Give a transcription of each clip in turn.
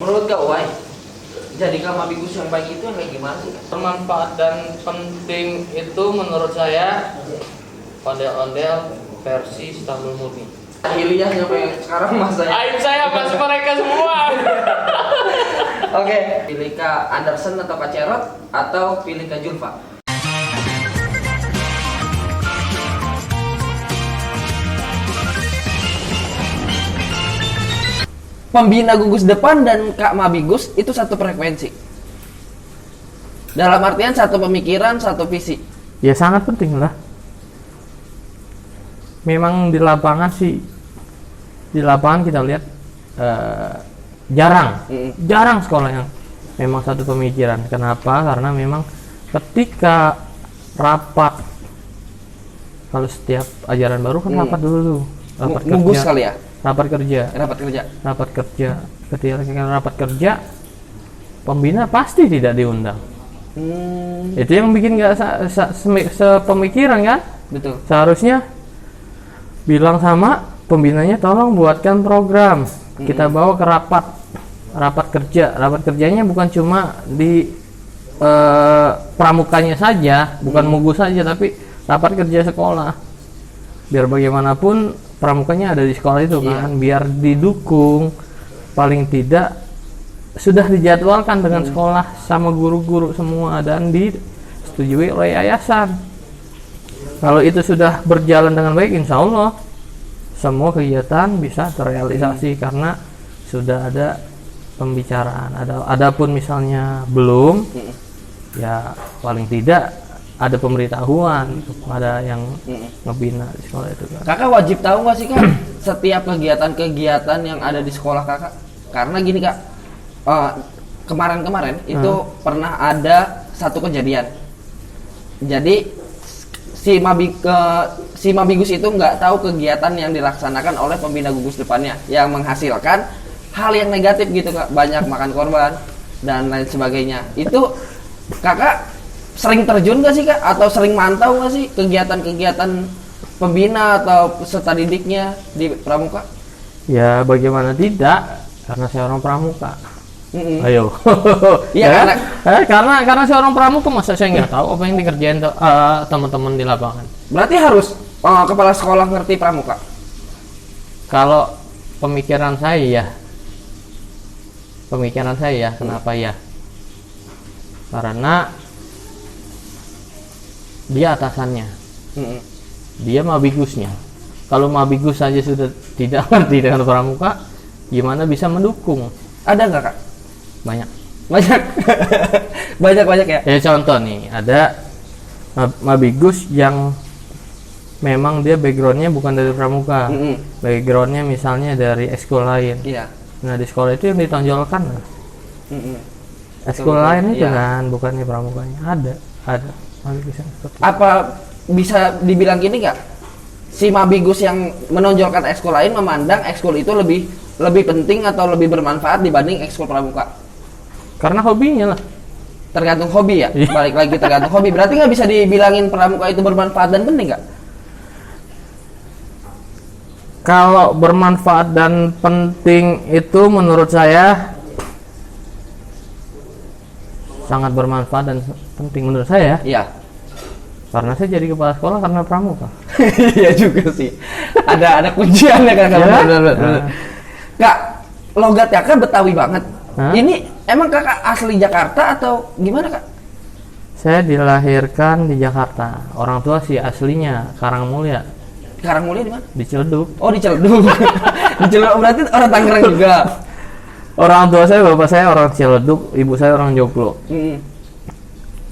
Menurut Kak Uwai, jadi Kamabigus yang baik itu yang kayak gimana sih? Bermanfaat dan penting itu menurut saya ondel-ondel versi Istanbul Murni. Hiliyah sampai sekarang masa ya? Aib saya pas mereka semua. Oke, pilih Kak Anderson atau Kak Cerot atau pilih Kak Julfa? Pembina gugus depan dan Kak Mabigus itu satu frekuensi. Dalam artian satu pemikiran, satu visi. Ya sangat penting lah. Memang di lapangan sih, di lapangan kita lihat jarang sekolah yang memang satu pemikiran. Kenapa? Karena memang ketika rapat, kalau setiap ajaran baru kan rapat dulu, rapat Gugus kerja, kali ya? rapat kerja, ketika rapat kerja, pembina pasti tidak diundang. Itu yang bikin nggak sepemikiran kan? Betul. Seharusnya bilang sama pembinanya, tolong buatkan program, kita bawa ke rapat kerja. Rapat kerjanya bukan cuma di pramukanya saja, bukan mugu saja, tapi rapat kerja sekolah. Biar bagaimanapun pramukanya ada di sekolah itu kan, biar didukung. Paling tidak sudah dijadwalkan dengan sekolah sama guru-guru semua dan disetujui oleh yayasan. Kalau itu sudah berjalan dengan baik, insya Allah semua kegiatan bisa terrealisasi karena sudah ada pembicaraan. Adapun misalnya belum, ya paling tidak ada pemberitahuan kepada yang ngebina di sekolah itu kan. Kakak wajib tahu nggak sih Kak setiap kegiatan-kegiatan yang ada di sekolah Kakak? Karena gini Kak, kemarin-kemarin itu pernah ada satu kejadian. Jadi si Mabigus itu nggak tahu kegiatan yang dilaksanakan oleh pembina gugus depannya yang menghasilkan hal yang negatif gitu Kak, banyak makan korban dan lain sebagainya. Itu Kakak sering terjun nggak sih Kak, atau sering mantau nggak sih kegiatan-kegiatan pembina atau peserta didiknya di pramuka? Ya bagaimana tidak, karena saya orang pramuka. Ayo. Iya karena seorang pramuka, masa saya nggak tahu apa yang dikerjain teman-teman di lapangan. Berarti harus kepala sekolah ngerti pramuka. Kalau pemikiran saya kenapa ya? Karena dia atasannya, dia mabigusnya. Kalau mabigus saja sudah tidak ngerti dengan pramuka, gimana bisa mendukung? Ada nggak Kak? Banyak ya. Ya contoh nih, ada mabigus yang memang dia backgroundnya bukan dari pramuka, backgroundnya misalnya dari ekskul lain. Iya. Nah di sekolah itu yang ditonjolkan ekskul lain itu kan, bukannya pramukanya. Ada mabigus yang seperti apa bisa dibilang gini nggak? Si mabigus yang menonjolkan ekskul lain memandang ekskul itu lebih penting atau lebih bermanfaat dibanding ekskul pramuka? karena hobinya lah. Tergantung hobi ya. Balik lagi tergantung hobi. Berarti nggak bisa dibilangin pramuka itu bermanfaat dan penting nggak? Kalau bermanfaat dan penting itu menurut saya sangat bermanfaat dan penting menurut saya. Iya. Karena saya jadi kepala sekolah karena pramuka. Iya juga sih. Ada kunciannya kan. Kak, logat Kakak Betawi banget. Ini emang Kakak asli Jakarta atau gimana Kak? Saya dilahirkan di Jakarta. Orang tua sih aslinya Karangmulya. Karangmulya di mana? Di Ciledug. Oh di Ciledug. Di Ciledug berarti orang Tangerang juga. Orang tua saya, bapak saya orang Ciledug, ibu saya orang Joglo.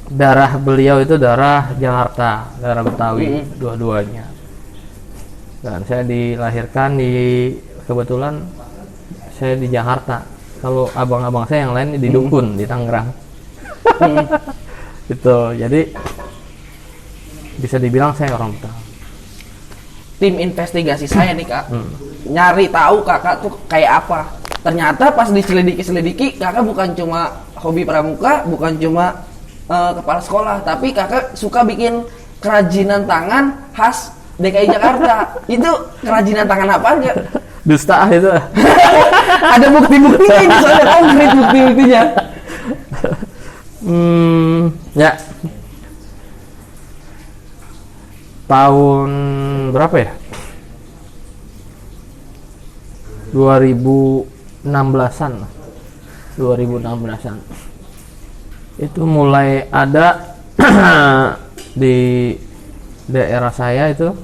Darah beliau itu darah Jakarta, darah Betawi, dua-duanya. Dan saya dilahirkan kebetulan saya di Jakarta. Kalau abang-abang saya yang lain di Dukun, di Tangerang. Gitu. Jadi bisa dibilang saya orang Betawi. Tim investigasi saya nih Kak, nyari tahu Kakak tuh kayak apa. Ternyata pas diselidiki Kakak bukan cuma hobi pramuka, bukan cuma kepala sekolah, tapi Kakak suka bikin kerajinan tangan khas DKI Jakarta. Itu kerajinan tangan apaan Kak? Dusta itu. Ada bukti-buktinya ini soalnya konkret bukti-buktinya. Ya. Tahun berapa ya? 2016-an. 2016-an. Itu mulai ada di daerah saya itu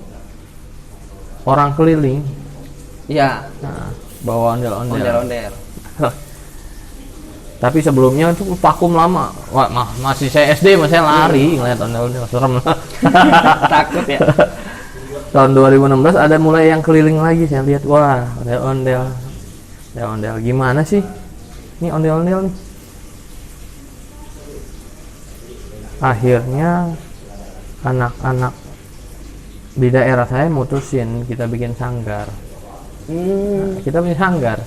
orang keliling. Iya. Nah, bawa ondel-ondel. Ondel-ondel. Tapi sebelumnya itu vakum lama. Wah, masih saya SD, masih saya lari ngeliat ondel-ondel, serem lah. Takut ya. Tahun 2016 ada mulai yang keliling lagi, saya lihat, wah, ondel-ondel. Ondel-ondel gimana sih? Ini ondel-ondel nih. Akhirnya anak-anak di daerah saya mutusin kita bikin sanggar. Kita punya sanggar.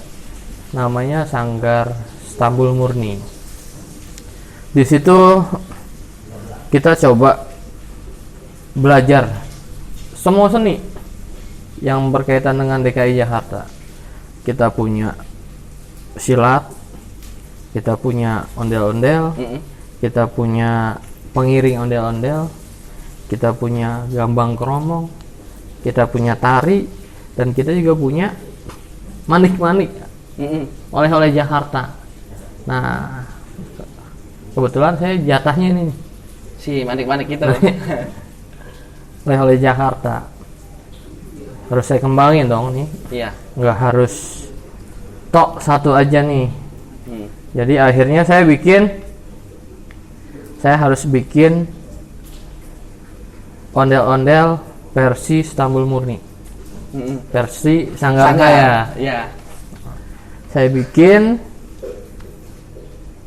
Namanya Sanggar Stambul Murni. Di situ kita coba belajar semua seni yang berkaitan dengan DKI Jakarta. Kita punya silat, kita punya ondel-ondel, kita punya pengiring ondel-ondel, kita punya gambang kromong, kita punya tari, dan kita juga punya manik-manik oleh-oleh Jakarta. Nah, kebetulan saya jatahnya ini Si manik-manik itu. oleh-oleh Jakarta. Harus saya kembangin dong nih. Iya. Nggak harus tok satu aja nih. Jadi akhirnya saya harus bikin ondel-ondel versi Stambul Murni. Versi sanggar saya. Iya. Saya bikin,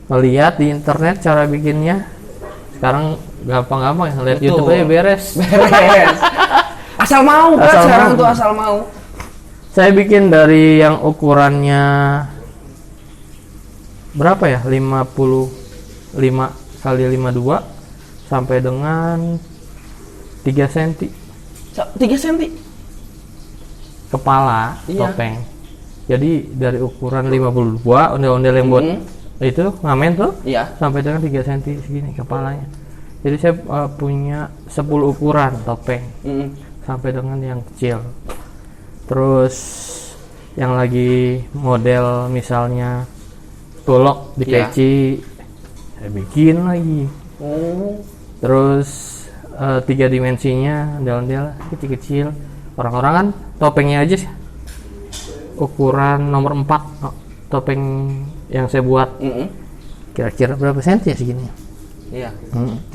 melihat di internet cara bikinnya. Sekarang gampang-gampang, lihat Betul. YouTube aja beres. Beres. Asal mau kan Asal sekarang mau. tuh asal mau. Saya bikin dari yang ukurannya berapa ya? 55 kali 52 sampai dengan 3 cm 3 cm. kepala topeng. Jadi dari ukuran 52 ondel-ondel yang buat itu ngamen tuh Iya. sampai dengan 3 cm segini kepalanya. Jadi saya punya 10 ukuran topeng sampai dengan yang kecil. Terus yang lagi model misalnya golok di peci, saya bikin lagi. Terus 3 dimensinya ondel-ondel kecil-kecil. Orang-orang kan topengnya aja sih ukuran nomor 4 topeng yang saya buat. Kira-kira berapa senti ya segini? Iya.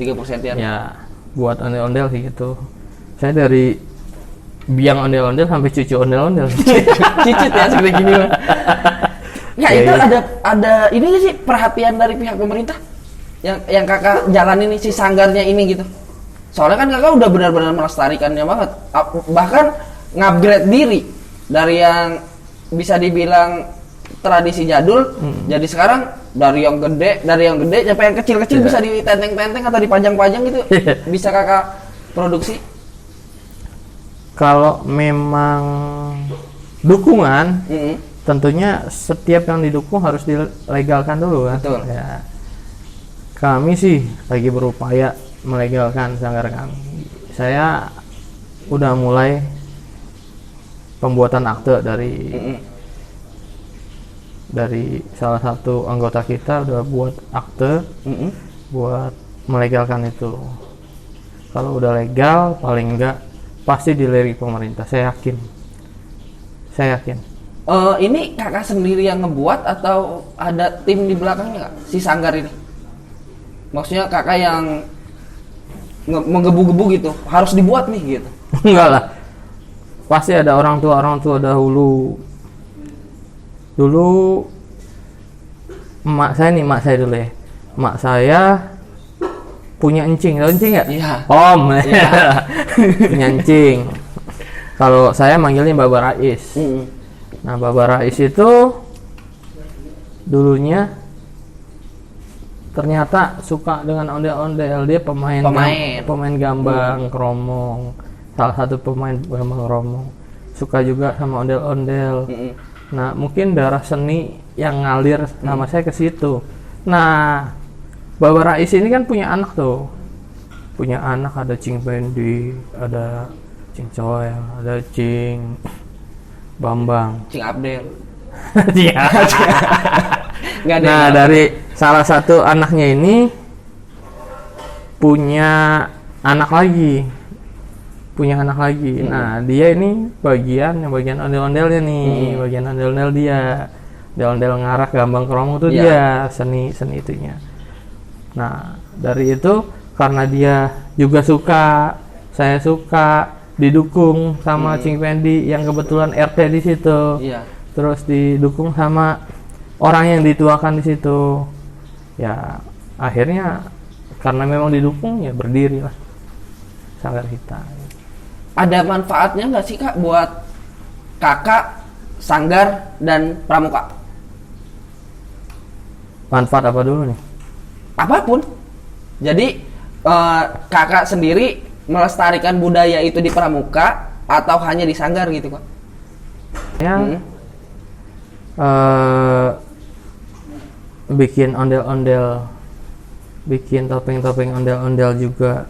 30 sentian. Ya buat ondel-ondel sih gitu. Saya dari biang ondel-ondel sampai cucu ondel-ondel. Cicit ya segede gini mah. Ya itu ada ini nggak sih perhatian dari pihak pemerintah yang kakak jalanin nih si sanggarnya ini gitu. Soalnya kan kakak udah benar-benar melestarikannya banget. Bahkan ngupgrade diri dari yang bisa dibilang tradisi jadul jadi sekarang dari yang gede sampai yang kecil-kecil bisa ditenteng-tenteng atau dipajang-pajang gitu. Bisa kakak produksi. Kalau memang dukungan, tentunya setiap yang didukung harus dilegalkan dulu kan. Betul. Ya. Kami sih lagi berupaya melegalkan sanggar kami. Saya udah mulai pembuatan akte dari salah satu anggota kita udah buat akte buat melegalkan itu. Kalau udah legal paling enggak pasti dilirik pemerintah, saya yakin. Ini kakak sendiri yang ngebuat atau ada tim di belakangnya kak? Si sanggar ini? Maksudnya kakak yang menggebu-gebu gitu, harus dibuat nih gitu? Enggak lah, pasti ada orang tua dahulu. Dulu emak saya dulu ya. Emak saya punya encing, tahu encing nggak? Iya. Om. Iya. Punya encing. Kalau saya manggilnya Baba Rais. Nah, Baba Rais itu dulunya ternyata suka dengan ondel-ondel. Dia pemain gambang kromong. Salah satu pemain gambang kromong. suka juga sama ondel-ondel. Nah, mungkin darah seni yang ngalir sama saya ke situ. Nah, Baba Rais ini kan punya anak tuh. Punya anak, ada Cing Pendi, ada Cing Coel, ada Cing Bambang. Cing Abdel. Iya. Nggak ada Nah, yang dari salah satu anaknya ini punya anak lagi. Nah, dia ini bagian ondel-ondelnya nih, bagian ondel-ondel dia. Ondel-ondel ngarak gambang kromong tuh dia, seni itunya. Nah, dari itu karena dia juga suka, saya suka, didukung sama Cing Pendi yang kebetulan RT di situ. Iya. Terus didukung sama orang yang dituakan di situ. Ya, akhirnya karena memang didukung ya berdiri lah Sanggar Kita. Ada manfaatnya nggak sih Kak buat kakak, sanggar, dan pramuka? Manfaat apa dulu nih? Apapun. Jadi kakak sendiri melestarikan budaya itu di pramuka atau hanya di sanggar gitu Kak? Ya, bikin ondel-ondel, bikin topeng-topeng ondel-ondel juga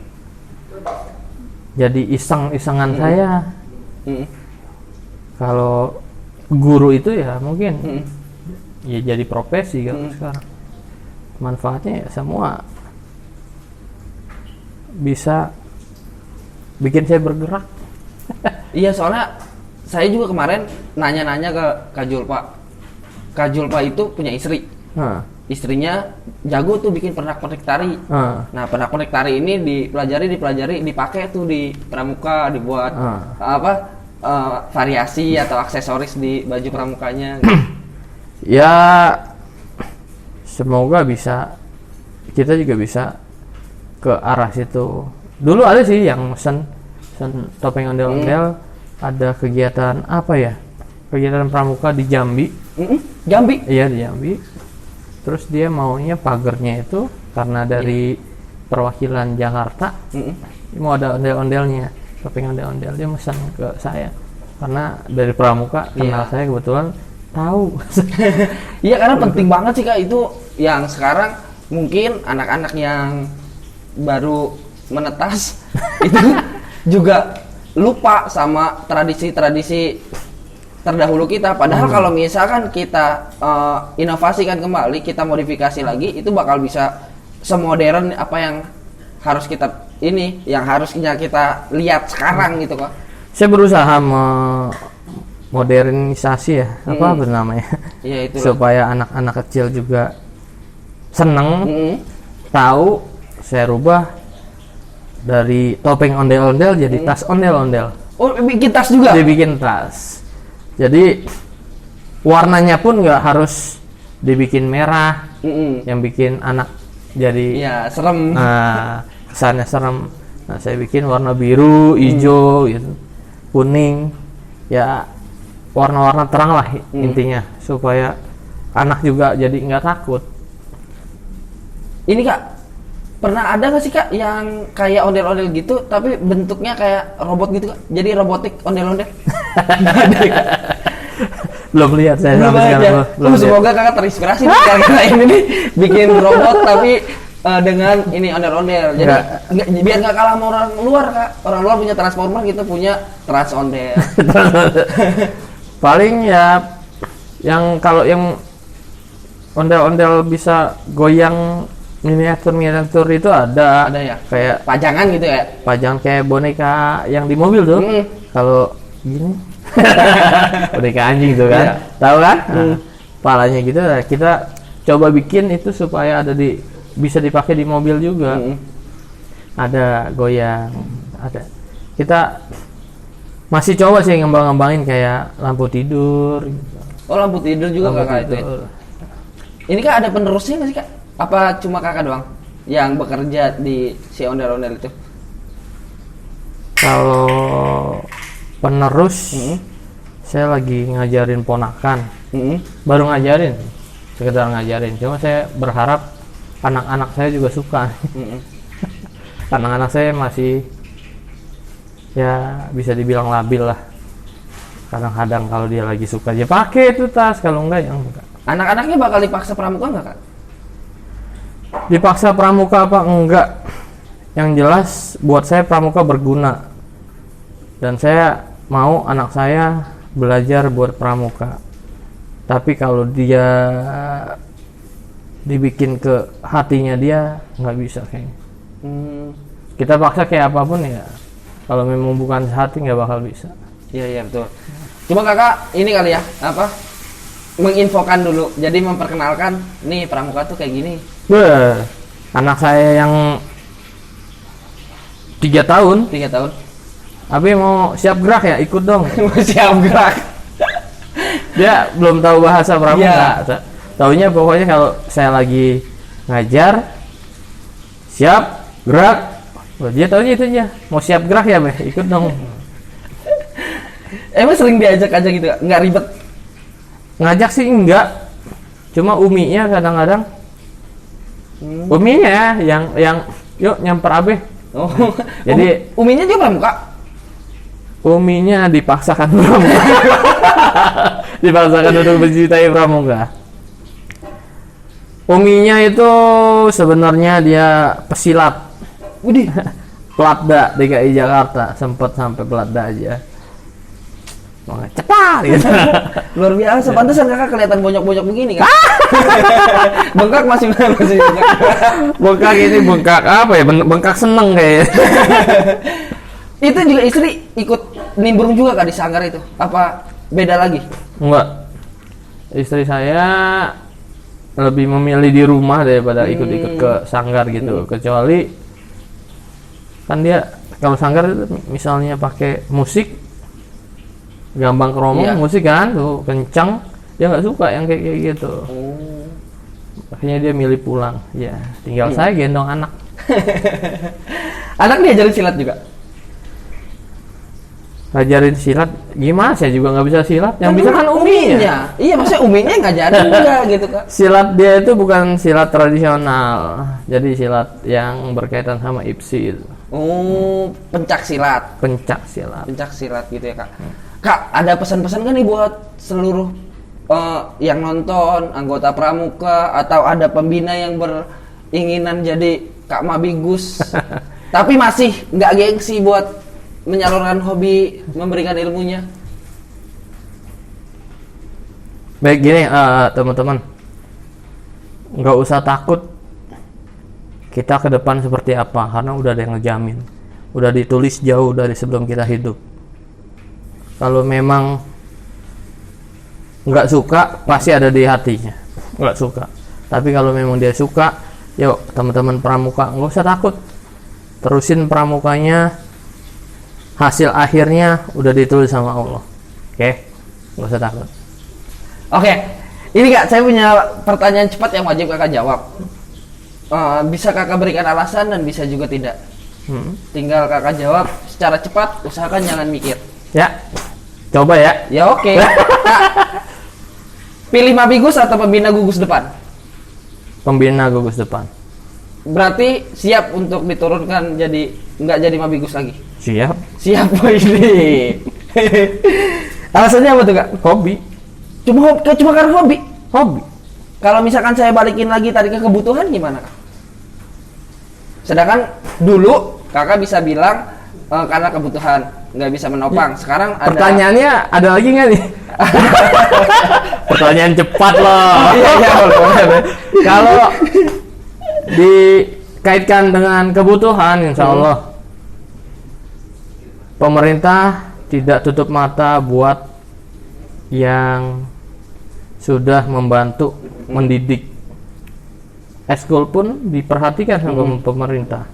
jadi iseng-isengan saya. Kalau guru itu ya mungkin ya jadi profesi kalau sekarang. Manfaatnya ya semua bisa bikin saya bergerak. Iya, soalnya saya juga kemarin nanya-nanya ke Kak Julpa. Kak Julpa itu punya istri. Istrinya jago tuh bikin pernak-pernik tari. Nah, pernak-pernik tari ini dipelajari, dipakai tuh di pramuka, dibuat variasi atau aksesoris di baju pramukanya. Ya, semoga bisa, kita juga bisa ke arah situ. Dulu ada sih yang mesen topeng ondel-ondel, ada kegiatan apa ya? Kegiatan pramuka di Jambi. Jambi? Iya, di Jambi. Terus dia maunya pagernya itu karena dari perwakilan Jakarta, dia mau ada ondel-ondelnya, topeng ondel-ondel. Dia pesan ke saya karena dari pramuka kenal saya kebetulan tahu. Iya, karena penting banget sih Kak itu, yang sekarang mungkin anak-anak yang baru menetas itu juga lupa sama tradisi-tradisi terdahulu kita. Padahal kalau misalkan kita inovasikan kembali, kita modifikasi lagi, itu bakal bisa semodern apa yang harus kita yang harusnya kita lihat sekarang gitu Kak. Saya berusaha modernisasi ya, apa namanya? Iya, itu supaya anak-anak kecil juga seneng, tahu. Saya rubah dari topeng ondel-ondel jadi tas ondel-ondel. Oh, bikin tas juga? Dibikin tas. Jadi warnanya pun nggak harus dibikin merah, yang bikin anak jadi serem. Nah, kesannya serem. Nah, saya bikin warna biru, hijau, gitu, kuning, ya warna-warna terang lah intinya, supaya anak juga jadi nggak takut. Ini Kak, pernah ada nggak sih Kak yang kayak ondel-ondel gitu tapi bentuknya kayak robot gitu Kak? Jadi robotik ondel-ondel? Belum lihat saya belum sampai sekarang. Belum. Semoga Kakak terinspirasi nih karena ini nih bikin robot tapi dengan ini ondel-ondel. Jadi biar nggak kalah sama orang luar Kak. Orang luar punya transformer, kita punya trans ondel. Paling ya yang kalau yang ondel-ondel bisa goyang miniatur itu ada ya kayak pajangan gitu ya, pajangan kayak boneka yang di mobil tuh. Kalau gini boneka anjing tuh kan, tahu kan? Nah, palanya gitu kita coba bikin itu supaya bisa dipakai di mobil juga. Ada goyang, ada. Kita masih coba sih ngembangin kayak lampu tidur gitu. Oh, lampu tidur juga Kakak itu ya? Ini Kak ada penerusnya nggak sih Kak? Apa cuma Kakak doang yang bekerja di si ondel-ondel itu? Kalau penerus, saya lagi ngajarin ponakan. Baru ngajarin, sekedar ngajarin. Cuma saya berharap anak-anak saya juga suka. Anak-anak saya masih ya bisa dibilang labil lah. Kadang-kadang kalau dia lagi suka dia pakai itu tas, kalau enggak ya enggak. Anak-anaknya bakal dipaksa pramuka nggak kak? Dipaksa pramuka apa enggak? Yang jelas buat saya pramuka berguna. Dan saya mau anak saya belajar buat pramuka. Tapi kalau dia dibikin ke hatinya dia, nggak bisa kayaknya. Kita paksa kayak apapun ya, kalau memang bukan hati nggak bakal bisa. Iya betul. Cuma kakak ini kali ya apa? Menginfokan dulu, jadi memperkenalkan nih pramuka tuh kayak gini. Anak saya yang 3 tahun, 3 tahun. Abi mau siap gerak ya, ikut dong. Siap gerak. Dia belum tahu bahasa pramuka. Iya. Taunya pokoknya kalau saya lagi ngajar, siap gerak. Dia taunya itu aja. Mau siap gerak ya, Be? Ikut dong. Emang sering diajak aja gitu, nggak ribet? Ngajak sih enggak. Cuma uminya kadang-kadang. Uminya yang yuk nyamper Abe. Oh. Jadi uminya juga pramuka. Uminya dipaksakan pramuka. Dipaksakan untuk mencintai pramuka. Uminya itu sebenarnya dia pesilat. Widih. Pelatda DKI Jakarta, sempat sampai pelatda aja. Cepat gitu. Luar biasa, pantesan kakak kelihatan bonyok-bonyok begini kan? Bengkak masih bengkak. Bengkak ini bengkak apa ya? Bengkak seneng kayak. Itu juga istri ikut nimbrung juga kak di sanggar itu? Apa beda lagi? Enggak. Istri saya lebih memilih di rumah daripada ikut-ikut ke sanggar gitu. Kecuali kan dia kalau sanggar itu misalnya pakai musik gampang keromong, musik kan tuh kencang, dia nggak suka yang kayak gitu. Akhirnya dia milih pulang. Ya tinggal saya gendong anak. Anak diajarin silat juga? Ngajarin silat gimana? Saya juga nggak bisa silat. Yang bisa kan uminya. Iya, maksudnya uminya ngajarin juga gitu kan? Silat dia itu bukan silat tradisional, jadi silat yang berkaitan sama IPSI itu. Oh, pencak silat. Pencak silat. Pencak silat gitu ya kak. Kak, ada pesan-pesan kan nih buat seluruh yang nonton, anggota pramuka, atau ada pembina yang beringinan jadi Kak Mabigus, tapi masih nggak gengsi buat menyalurkan hobi memberikan ilmunya? Baik gini teman-teman, nggak usah takut kita ke depan seperti apa, karena udah ada yang ngejamin, udah ditulis jauh dari sebelum kita hidup. Kalau memang nggak suka, pasti ada di hatinya nggak suka. Tapi kalau memang dia suka, yuk teman-teman pramuka nggak usah takut, terusin pramukanya. Hasil akhirnya udah ditulis sama Allah. Oke, nggak usah takut. Oke, ini kak, saya punya pertanyaan cepat yang wajib kakak jawab. Bisa kakak berikan alasan dan bisa juga tidak. Tinggal kakak jawab secara cepat, usahakan jangan mikir. Ya, coba ya. Ya oke. Kak, pilih Mabigus atau pembina gugus depan? Pembina gugus depan. Berarti siap untuk diturunkan jadi nggak jadi Mabigus lagi? Siap. Siap ini. Alasannya apa tuh kak? Hobi. Cuma karena hobi. Hobi. Kalau misalkan saya balikin lagi tadi ke kebutuhan gimana kak? Sedangkan dulu kakak bisa bilang karena kebutuhan nggak bisa menopang. Sekarang ada... Pertanyaannya ada lagi nggak nih? Pertanyaan cepat loh. Iya, Kalau dikaitkan dengan kebutuhan, insya Allah pemerintah tidak tutup mata buat yang sudah membantu mendidik. Eskul pun diperhatikan sama pemerintah.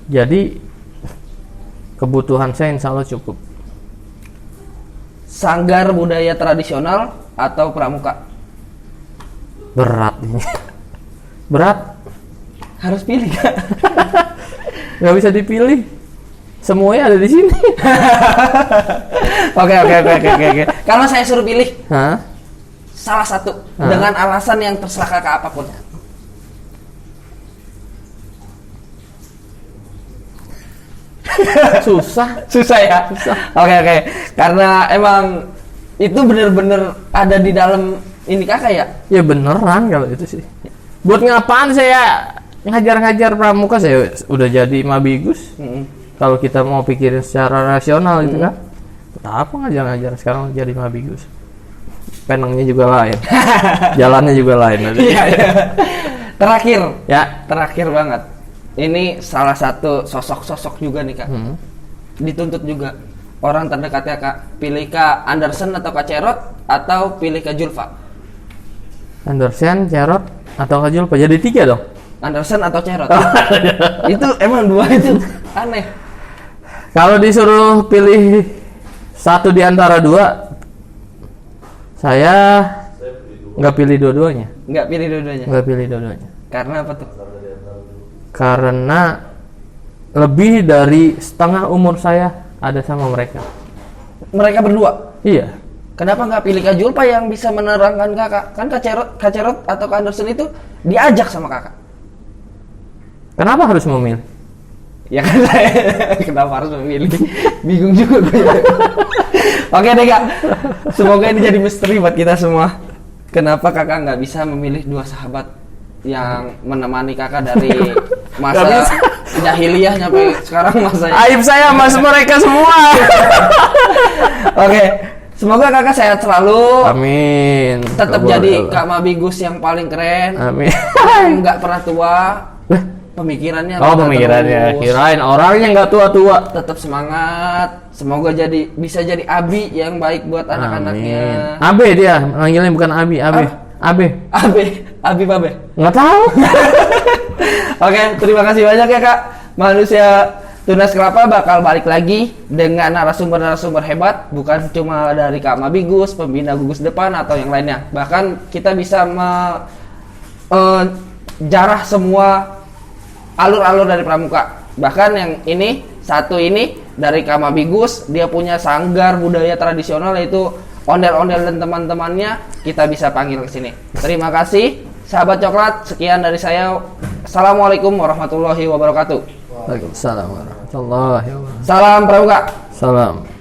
Jadi kebutuhan saya insya Allah cukup. Sanggar budaya tradisional atau pramuka? Berat ini. Berat. Harus pilih kak. Nggak bisa dipilih. Semuanya ada di sini. Oke. Kalau saya suruh pilih salah satu dengan alasan yang terserah kakak apapun. Susah. Susah ya. Oke. Karena emang itu bener-bener ada di dalam ini kakak ya. Ya beneran kalau itu sih. Buat ngapaan saya ngajar-ngajar pramuka, saya udah jadi mabigus. Kalau kita mau pikirin secara rasional gitu kan. Apa ngajar-ngajar sekarang jadi mabigus? Penangnya juga lain. Jalannya juga lain. Iya. Terakhir banget. Ini salah satu sosok juga nih kak. Dituntut juga orang terdekatnya kak. Pilih kak Andersen atau kak Cerot atau pilih kak Julfa? Andersen, Cerot atau kak Julfa? Jadi 3 dong. Andersen atau Cerot? Itu emang 2 itu aneh. Kalau disuruh pilih satu di antara 2, saya nggak pilih dua-duanya. Nggak pilih dua-duanya. Karena apa tuh? Karena lebih dari setengah umur saya ada sama mereka. Mereka berdua? Iya. Kenapa nggak pilih Kak Julpa yang bisa menerangkan kakak? Kan Kak Cerot atau Kak Andersen itu diajak sama kakak. Kenapa harus memilih? Ya kan saya kenapa harus memilih? Bingung juga gue. Oke deh kak, semoga ini jadi misteri buat kita semua. Kenapa kakak nggak bisa memilih 2 sahabat yang menemani kakak dari masa jahiliyah sampai sekarang masa aib saya mas mereka semua. Oke, semoga kakak sehat selalu. Amin. Tetap jadi Kak Mabigus yang paling keren. Amin. Nggak pernah tua. Pemikirannya. Pemikirannya. Kirain orangnya nggak tua-tua. Tetap semangat. Semoga bisa jadi Abi yang baik buat anak-anaknya. Abe dia, manggilnya bukan Abi, Abe. Abi Babe. Nggak tahu. Oke, terima kasih banyak ya kak. Manusia Tunas Kelapa bakal balik lagi dengan narasumber-narasumber hebat, bukan cuma dari Kak Mabigus, pembina gugus depan atau yang lainnya. Bahkan kita bisa jarah semua alur-alur dari pramuka. Bahkan yang satu ini dari Kak Mabigus, dia punya sanggar budaya tradisional yaitu ondel-ondel dan teman-temannya, kita bisa panggil ke sini. Terima kasih sahabat coklat, sekian dari saya. Assalamualaikum warahmatullahi wabarakatuh. Waalaikumsalam warahmatullahi wabarakatuh. Salam pramuka. Salam.